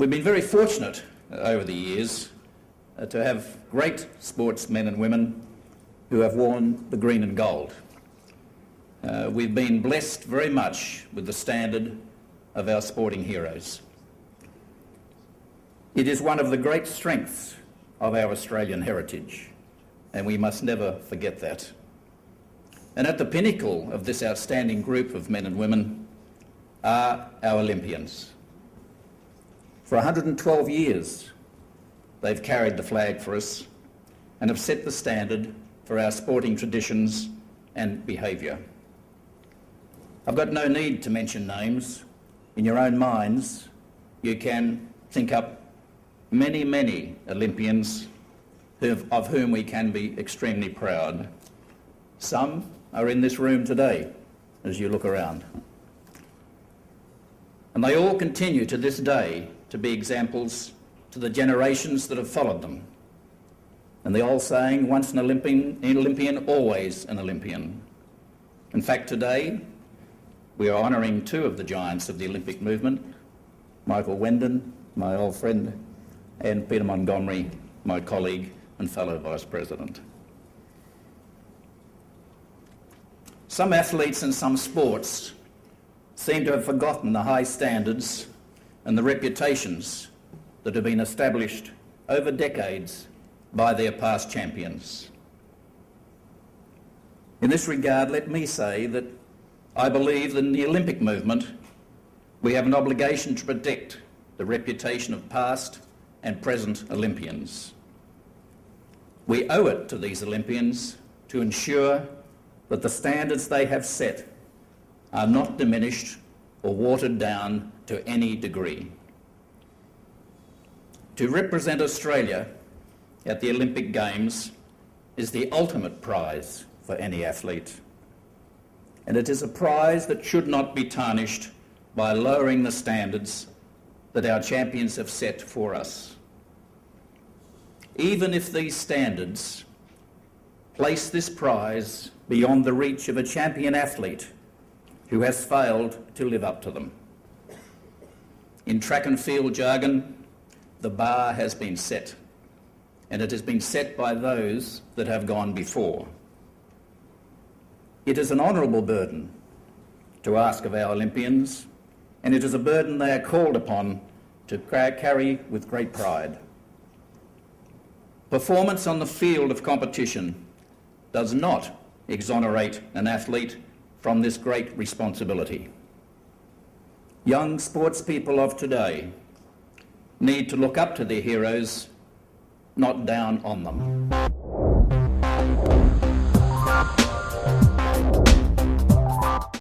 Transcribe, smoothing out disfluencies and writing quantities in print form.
We've been very fortunate over the years to have great sportsmen and women who have worn the green and gold. We've been blessed very much with the standard of our sporting heroes. It is one of the great strengths of our Australian heritage, and we must never forget that. And at the pinnacle of this outstanding group of men and women are our Olympians. For 112 years, they've carried the flag for us and have set the standard for our sporting traditions and behaviour. I've got no need to mention names. In your own minds, you can think up many, many Olympians of whom we can be extremely proud. Some are in this room today, as you look around. And they all continue to this day to be examples to the generations that have followed them. And the old saying, once an Olympian, always an Olympian. In fact, today, we are honouring two of the giants of the Olympic movement, Michael Wendon, my old friend, and Peter Montgomery, my colleague and fellow Vice President. Some athletes and some sports seem to have forgotten the high standards and the reputations that have been established over decades by their past champions. In this regard, let me say that I believe that in the Olympic movement, we have an obligation to protect the reputation of past and present Olympians. We owe it to these Olympians to ensure that the standards they have set are not diminished or watered down to any degree. To represent Australia at the Olympic Games is the ultimate prize for any athlete. And it is a prize that should not be tarnished by lowering the standards that our champions have set for us. Even if these standards place this prize beyond the reach of a champion athlete who has failed to live up to them. In track and field jargon, the bar has been set, and it has been set by those that have gone before. It is an honourable burden to ask of our Olympians, and it is a burden they are called upon to carry with great pride. Performance on the field of competition does not exonerate an athlete from this great responsibility. Young sportspeople of today need to look up to their heroes, not down on them.